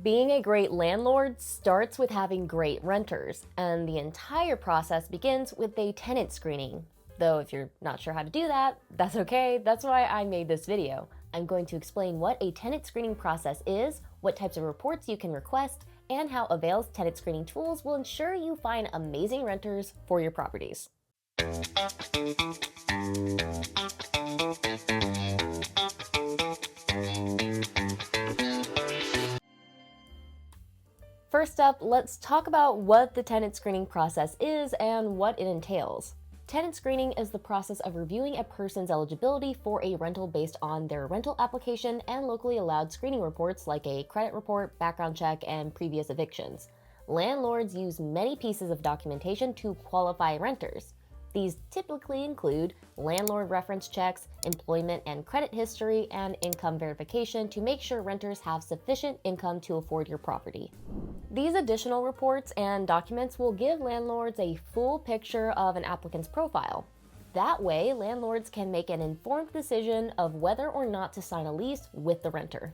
Being a great landlord starts with having great renters, and the entire process begins with a tenant screening. Though if you're not sure how to do that, that's okay, that's why I made this video. I'm going to explain what a tenant screening process is, what types of reports you can request, and how Avail's tenant screening tools will ensure you find amazing renters for your properties. First up, let's talk about what the tenant screening process is and what it entails. Tenant screening is the process of reviewing a person's eligibility for a rental based on their rental application and locally allowed screening reports like a credit report, background check, and previous evictions. Landlords use many pieces of documentation to qualify renters. These typically include landlord reference checks, employment and credit history, and income verification to make sure renters have sufficient income to afford your property. These additional reports and documents will give landlords a full picture of an applicant's profile. That way, landlords can make an informed decision of whether or not to sign a lease with the renter.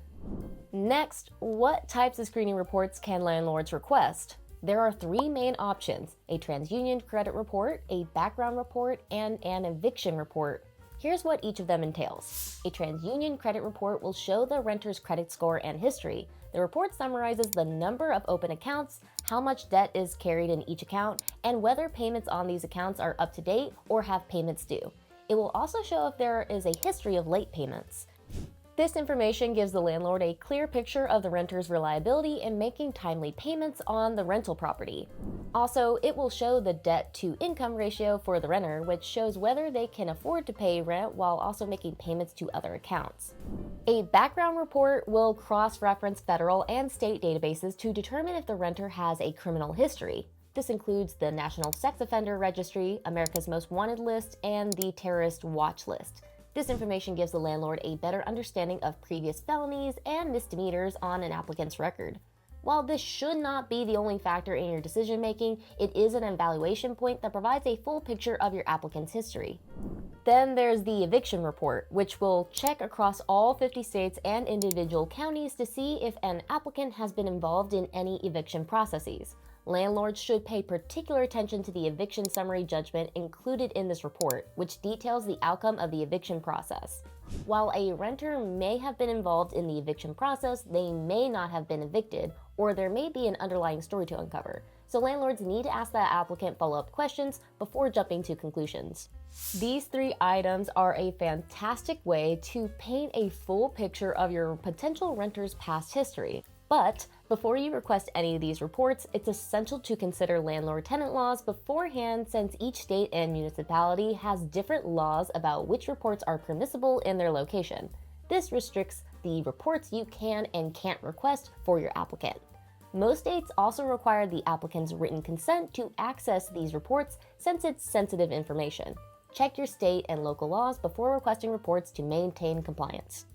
Next, what types of screening reports can landlords request? There are three main options: a TransUnion credit report, a background report, and an eviction report. Here's what each of them entails. A TransUnion credit report will show the renter's credit score and history. The report summarizes the number of open accounts, how much debt is carried in each account, and whether payments on these accounts are up to date or have payments due. It will also show if there is a history of late payments. This information gives the landlord a clear picture of the renter's reliability in making timely payments on the rental property. Also, it will show the debt-to-income ratio for the renter, which shows whether they can afford to pay rent while also making payments to other accounts. A background report will cross-reference federal and state databases to determine if the renter has a criminal history. This includes the National Sex Offender Registry, America's Most Wanted list, and the Terrorist Watch list. This information gives the landlord a better understanding of previous felonies and misdemeanors on an applicant's record. While this should not be the only factor in your decision making, it is an evaluation point that provides a full picture of your applicant's history. Then there's the eviction report, which will check across all 50 states and individual counties to see if an applicant has been involved in any eviction processes. Landlords should pay particular attention to the eviction summary judgment included in this report, which details the outcome of the eviction process. While a renter may have been involved in the eviction process, they may not have been evicted, or there may be an underlying story to uncover. So landlords need to ask the applicant follow-up questions before jumping to conclusions. These three items are a fantastic way to paint a full picture of your potential renter's past history. But before you request any of these reports, it's essential to consider landlord-tenant laws beforehand, since each state and municipality has different laws about which reports are permissible in their location. This restricts the reports you can and can't request for your applicant. Most states also require the applicant's written consent to access these reports since it's sensitive information. Check your state and local laws before requesting reports to maintain compliance.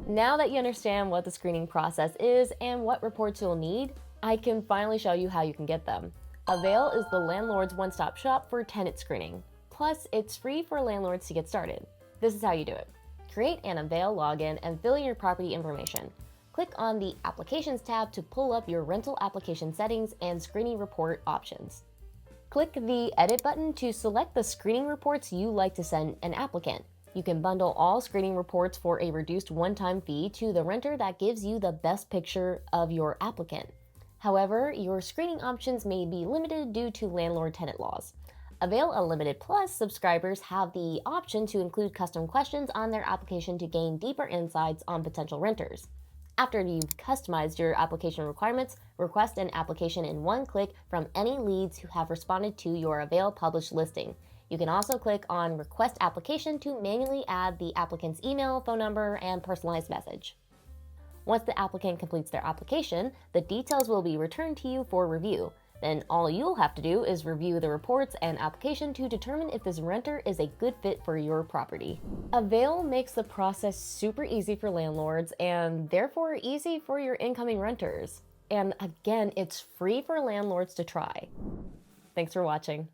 Now that you understand what the screening process is and what reports you'll need, I can finally show you how you can get them. Avail is the landlord's one-stop shop for tenant screening. Plus, it's free for landlords to get started. This is how you do it. Create an Avail login and fill in your property information. Click on the Applications tab to pull up your rental application settings and screening report options. Click the Edit button to select the screening reports you like to send an applicant. You can bundle all screening reports for a reduced one-time fee to the renter that gives you the best picture of your applicant. However, your screening options may be limited due to landlord-tenant laws. Avail Unlimited Plus subscribers have the option to include custom questions on their application to gain deeper insights on potential renters. After you've customized your application requirements, request an application in one click from any leads who have responded to your Avail published listing. You can also click on Request Application to manually add the applicant's email, phone number, and personalized message. Once the applicant completes their application, the details will be returned to you for review. Then all you'll have to do is review the reports and application to determine if this renter is a good fit for your property. Avail makes the process super easy for landlords and therefore easy for your incoming renters. And again, it's free for landlords to try. Thanks for watching.